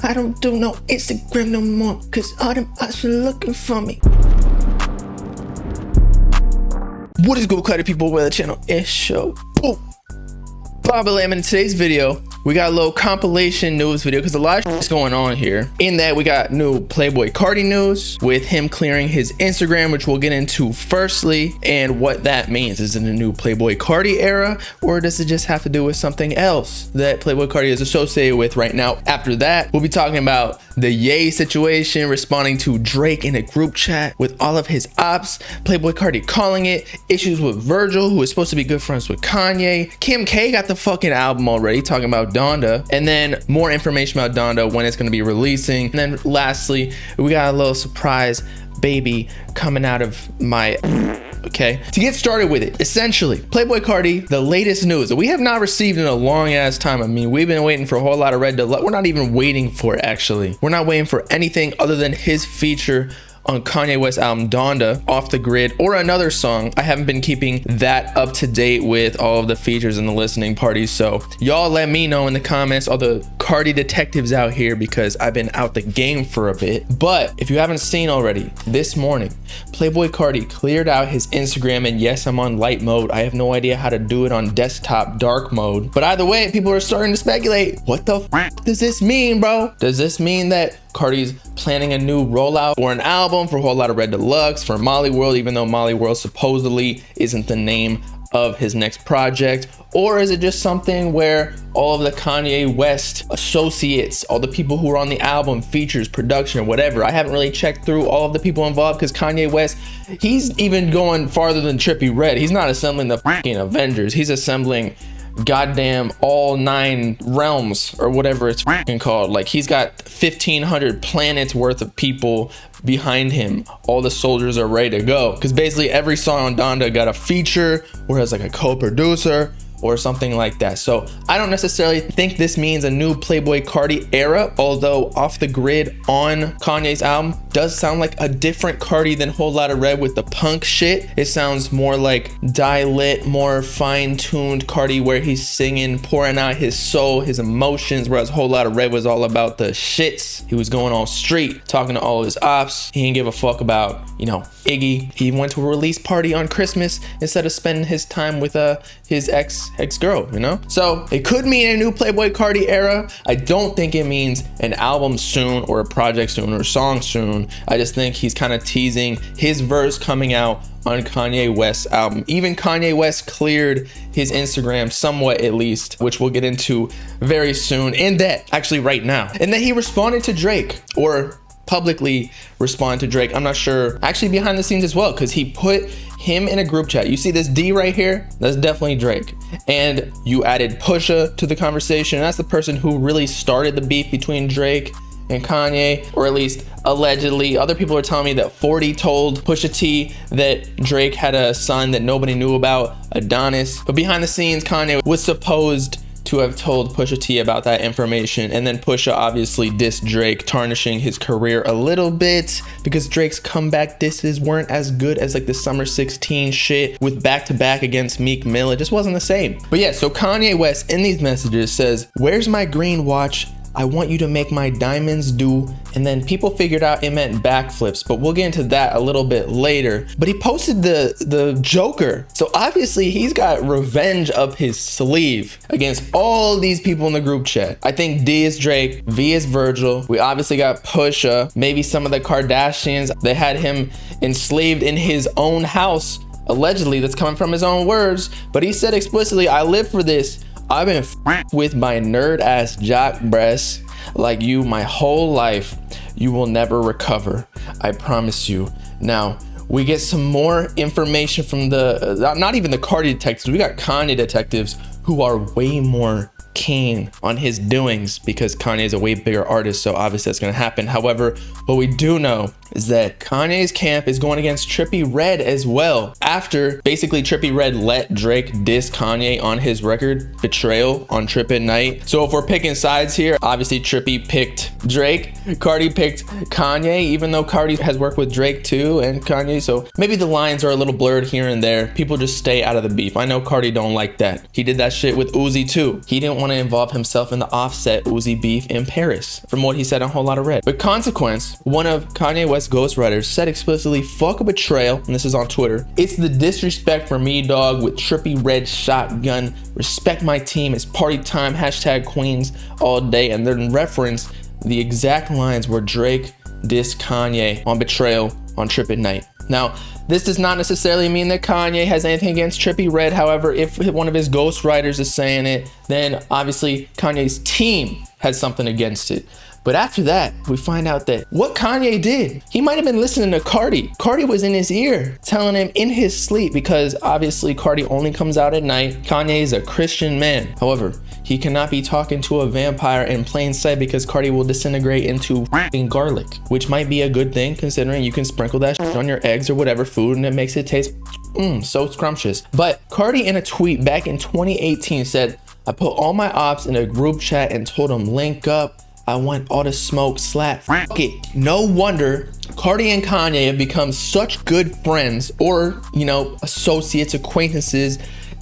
I don't do no Instagram no more, cause all them eyes are looking for me. What is good, Cardi people? Where the channel is show. Boom. Bobbalam. In today's video, we got a little compilation news video because a lot of is going on here. In that, we got new Playboi Carti news with him clearing his Instagram, which we'll get into firstly, and what that means. Is it a new Playboi Carti era, or does it just have to do with something else that Playboi Carti is associated with right now? After that, we'll be talking about the Ye situation, responding to Drake in a group chat with all of his ops, Playboi Carti calling it, issues with Virgil, who is supposed to be good friends with Kanye. Kim K got the fucking album already, talking about Donda, and then more information about Donda, when it's going to be releasing. And then lastly, we got a little surprise baby coming out of my okay. To get started with it, essentially, Playboi Carti, the latest news that we have not received in a long ass time. I mean, we've been waiting for a whole lot of Red Deluxe. We're not even waiting for it, actually. We're not waiting for anything other than his feature on Kanye West's album Donda, Off the Grid, or another song. I haven't been keeping that up to date with all of the features and the listening parties, so y'all let me know in the comments, all the Cardi detectives out here, because I've been out the game for a bit. But if you haven't seen already, this morning Playboi Carti cleared out his Instagram, and yes, I'm on light mode. I have no idea how to do it on desktop dark mode, but either way, people are starting to speculate, what the f does this mean, bro? Does this mean that Carti's planning a new rollout for an album, for a whole lot of Red Deluxe, for Molly World, even though Molly World supposedly isn't the name of his next project? Or is it just something where all of the Kanye West associates, all the people who are on the album, features, production, whatever? I haven't really checked through all of the people involved, because Kanye West, he's even going farther than Trippie Red. He's not assembling the fucking Avengers. He's assembling goddamn all 9 realms, or whatever it's fucking called. Like, he's got 1,500 planets worth of people behind him. All the soldiers are ready to go, because basically every song on Donda got a feature or has like a co-producer or something like that. So I don't necessarily think this means a new Playboi Carti era, although Off the Grid on Kanye's album does sound like a different Carti than Whole Lotta Red with the punk shit. It sounds more like die-lit, more fine-tuned Carti, where he's singing, pouring out his soul, his emotions, whereas Whole Lotta Red was all about the shits. He was going on street, talking to all his ops. He didn't give a fuck about, you know, Iggy. He went to a release party on Christmas instead of spending his time with his ex-girl, you know? So it could mean a new Playboi Carti era. I don't think it means an album soon, or a project soon, or a song soon. I just think he's kind of teasing his verse coming out on Kanye West's album. Even Kanye West cleared his Instagram somewhat, at least, which we'll get into very soon, and that actually right now. And then he responded to Drake, or publicly respond to Drake. I'm not sure, actually behind the scenes as well, because he put him in a group chat. You see this D right here? That's definitely Drake. And you added Pusha to the conversation. That's the person who really started the beef between Drake and Kanye, or at least allegedly. Other people are telling me that 40 told Pusha T that Drake had a son that nobody knew about, Adonis. But behind the scenes, Kanye was supposed to have told Pusha T about that information, and then Pusha obviously dissed Drake, tarnishing his career a little bit, because Drake's comeback disses weren't as good as like the Summer 16 shit with back-to-back against Meek Mill. It just wasn't the same. But yeah, so Kanye West in these messages says, "Where's my green watch? I want you to make my diamonds do." And then people figured out it meant backflips, but we'll get into that a little bit later. But he posted the Joker. So obviously he's got revenge up his sleeve against all these people in the group chat. I think D is Drake, V is Virgil. We obviously got Pusha, maybe some of the Kardashians. They had him enslaved in his own house, allegedly. That's coming from his own words. But he said explicitly, "I live for this. I've been with my nerd ass jock breasts like you my whole life. You will never recover. I promise you." Now, we get some more information from the, not even the Cardi detectives. We got Kanye detectives who are way more keen on his doings, because Kanye is a way bigger artist, so obviously that's going to happen. However, what we do know is that Kanye's camp is going against Trippie Red as well, after basically Trippie Red let Drake diss Kanye on his record Betrayal on Trip at Night. So if we're picking sides here, obviously Trippie picked Drake, Cardi picked Kanye, even though Cardi has worked with Drake too and Kanye, so maybe the lines are a little blurred here and there. People just stay out of the beef. I know Cardi don't like that. He did that shit with Uzi too. He didn't want want to involve himself in the Offset Uzi beef in Paris, from what he said on Whole Lotta Red. But Consequence, one of Kanye West's ghostwriters, said explicitly, "Fuck a betrayal," and this is on Twitter. "It's the disrespect for me, dog, with Trippie Red shotgun. Respect my team. It's party time. Hashtag Queens all day." And then reference the exact lines where Drake dissed Kanye on Betrayal on Trip at Night. Now, this does not necessarily mean that Kanye has anything against Trippie Red. However, if one of his ghostwriters is saying it, then obviously Kanye's team has something against it. But after that, we find out that what Kanye did, he might have been listening to Cardi. Cardi was in his ear telling him in his sleep, because obviously Cardi only comes out at night. Kanye is a Christian man. However, he cannot be talking to a vampire in plain sight because Cardi will disintegrate into garlic, which might be a good thing considering you can sprinkle that on your eggs or whatever food and it makes it taste so scrumptious. But Cardi in a tweet back in 2018 said, "I put all my ops in a group chat and told them link up. I want all the smoke, slap, fuck it." No wonder Cardi and Kanye have become such good friends, or, you know, associates, acquaintances,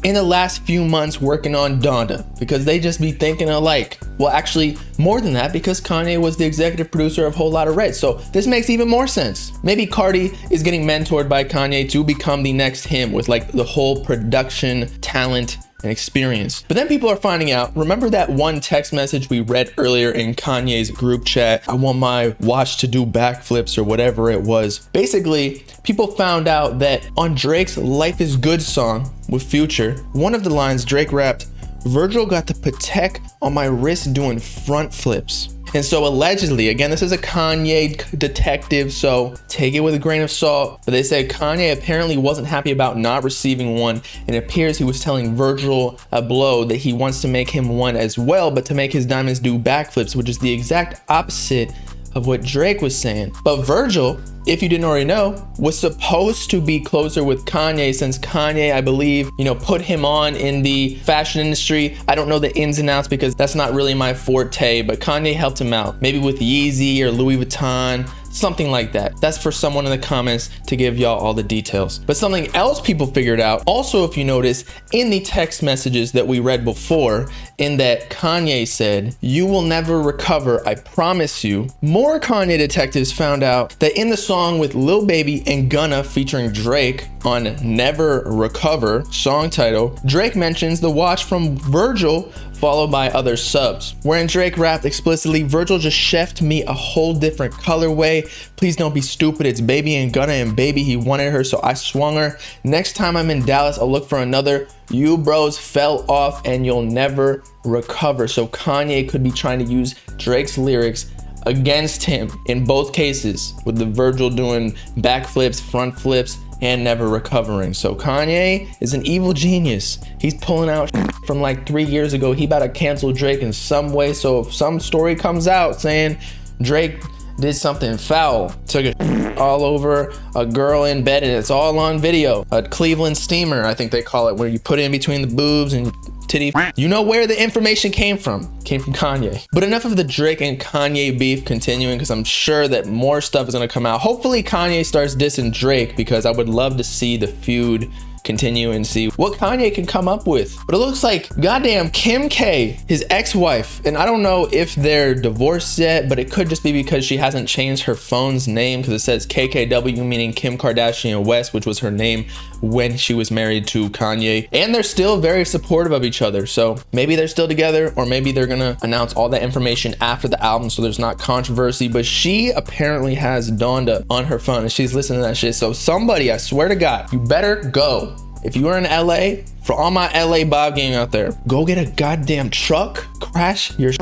in the last few months working on Donda, because they just be thinking alike. Well, actually, more than that, because Kanye was the executive producer of Whole Lotta Red, so this makes even more sense. Maybe Cardi is getting mentored by Kanye to become the next him, with like the whole production, talent, and experience. But then people are finding out, remember that one text message we read earlier in Kanye's group chat, "I want my watch to do backflips," or whatever it was. Basically, people found out that on Drake's Life is Good song with Future, one of the lines Drake rapped, "Virgil got the Patek on my wrist doing front flips." And so allegedly, again, this is a Kanye detective, so take it with a grain of salt, but they said Kanye apparently wasn't happy about not receiving one, and it appears he was telling Virgil Abloh that he wants to make him one as well, but to make his diamonds do backflips, which is the exact opposite of what Drake was saying. But Virgil, if you didn't already know, was supposed to be closer with Kanye, since Kanye, I believe, you know, put him on in the fashion industry. I don't know the ins and outs because that's not really my forte, but Kanye helped him out, maybe with Yeezy or Louis Vuitton, something like that. That's for someone in the comments to give y'all all the details. But something else people figured out, also if you notice in the text messages that we read before, in that Kanye said, "You will never recover, I promise you." More Kanye detectives found out that in the song with Lil Baby and Gunna featuring Drake on Never Recover song title, Drake mentions the watch from Virgil followed by other subs. Wherein Drake rapped explicitly, "Virgil just chefed me a whole different colorway. Please don't be stupid. It's Baby and Gunna, and baby, he wanted her, so I swung her. Next time I'm in Dallas, I'll look for another. You bros fell off and you'll never recover." So Kanye could be trying to use Drake's lyrics against him in both cases, with the Virgil doing backflips, front flips, and never recovering. So Kanye is an evil genius. He's pulling out from like 3 years ago. He about to cancel Drake in some way. So if some story comes out saying Drake did something foul, took a all over a girl in bed, and it's all on video, a Cleveland steamer, I think they call it, where you put it in between the boobs and titty, you know where the information came from Kanye. But enough of the Drake and Kanye beef continuing, because I'm sure that more stuff is going to come out. Hopefully Kanye starts dissing Drake, because I would love to see the feud continue and see what Kanye can come up with. But it looks like goddamn Kim K, his ex-wife, and I don't know if they're divorced yet, but it could just be because she hasn't changed her phone's name, because it says KKW, meaning Kim Kardashian West, which was her name when she was married to Kanye. And they're still very supportive of each other, so maybe they're still together, or maybe they're gonna announce all that information after the album so there's not controversy. But she apparently has Donda on her phone and she's listening to that shit. So somebody, I swear to God, you better go. If you are in LA, for all my LA Bob gang out there, go get a goddamn truck, crash your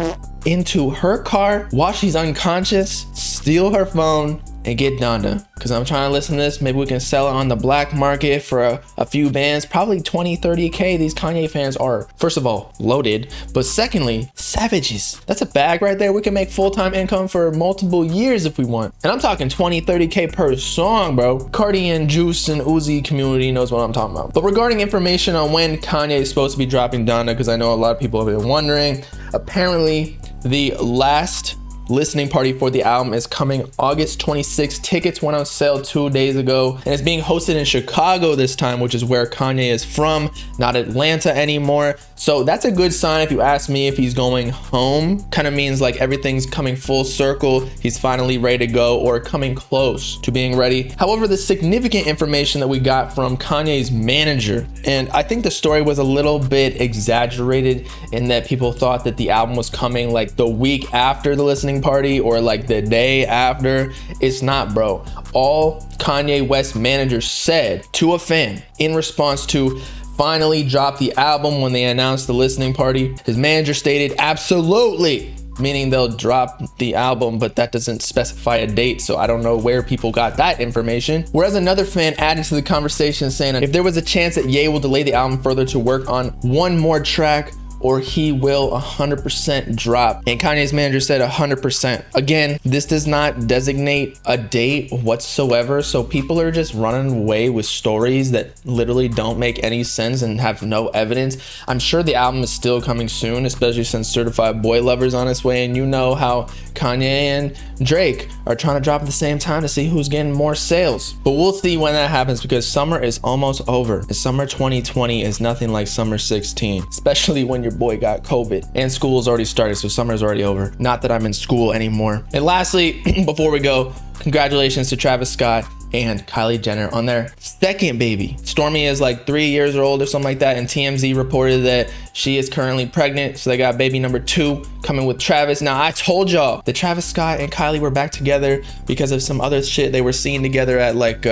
into her car while she's unconscious, steal her phone, and get Donda. Because I'm trying to listen to this. Maybe we can sell it on the black market for a few bands, probably 20, 30K. These Kanye fans are, first of all, loaded, but secondly, savages. That's a bag right there. We can make full-time income for multiple years if we want. And I'm talking 20, 30K per song, bro. Cardi and Juice and Uzi community knows what I'm talking about. But regarding information on when Kanye is supposed to be dropping Donda, because I know a lot of people have been wondering, apparently the last listening party for the album is coming August 26th. Tickets went on sale 2 days ago, and it's being hosted in Chicago this time, which is where Kanye is from, not Atlanta anymore. So that's a good sign if you ask me. If he's going home, kind of means like everything's coming full circle. He's finally ready to go, or coming close to being ready. However, the significant information that we got from Kanye's manager, and I think the story was a little bit exaggerated in that people thought that the album was coming like the week after the listening party or like the day after. It's not, bro. All Kanye West's manager said to a fan in response to finally dropped the album when they announced the listening party, his manager stated, absolutely, meaning they'll drop the album, but that doesn't specify a date, so I don't know where people got that information. Whereas another fan added to the conversation saying, if there was a chance that Ye will delay the album further to work on one more track, or he will 100% drop. And Kanye's manager said 100%. Again, this does not designate a date whatsoever, so people are just running away with stories that literally don't make any sense and have no evidence. I'm sure the album is still coming soon, especially since Certified Boy Lover's on its way, and you know how Kanye and Drake are trying to drop at the same time to see who's getting more sales. But we'll see when that happens, because summer is almost over. And summer 2020 is nothing like summer 16, especially when your boy got COVID and school's already started, so summer's already over. Not that I'm in school anymore. And lastly, before we go, congratulations to Travis Scott and Kylie Jenner on their second baby. Stormy is like 3 years old or something like that, and TMZ reported that she is currently pregnant, so they got baby number 2 coming with Travis. Now, I told y'all that Travis Scott and Kylie were back together because of some other shit they were seen together at, like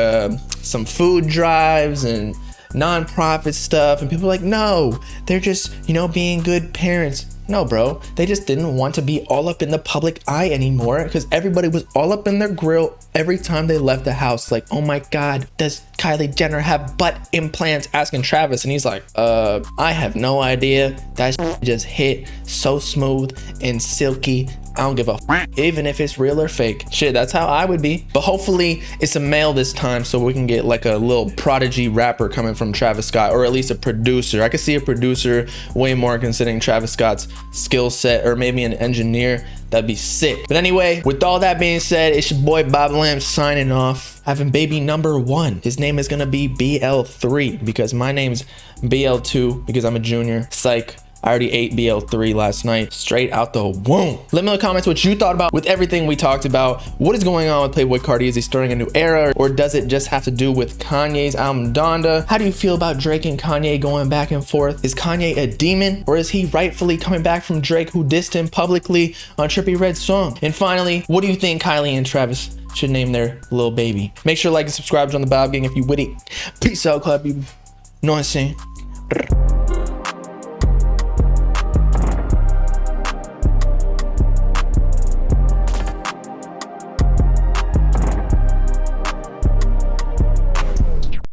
some food drives and non-profit stuff, and people were like, no, they're just, you know, being good parents. No, bro, they just didn't want to be all up in the public eye anymore, because everybody was all up in their grill every time they left the house. Like, oh my God, does Kylie Jenner have butt implants? Asking Travis, and he's like, I have no idea. That just hit so smooth and silky. I don't give a even if it's real or fake. Shit, that's how I would be. But hopefully it's a male this time, so we can get like a little prodigy rapper coming from Travis Scott, or at least a producer. I could see a producer way more considering Travis Scott's skill set, or maybe an engineer. That'd be sick. But anyway, with all that being said, it's your boy Bobbalam signing off, having baby number 1. His name is gonna be BL3, because my name's BL2 because I'm a junior. Psych. I already ate BL3 last night, straight out the womb. Let me know in the comments what you thought about with everything we talked about. What is going on with Playboi Carti? Is he starting a new era, or does it just have to do with Kanye's album Donda? How do you feel about Drake and Kanye going back and forth? Is Kanye a demon, or is he rightfully coming back from Drake, who dissed him publicly on Trippie Red's song? And finally, what do you think Kylie and Travis should name their little baby? Make sure to like and subscribe on the Bob Gang if you witty. Peace out, club people. Know what I'm saying?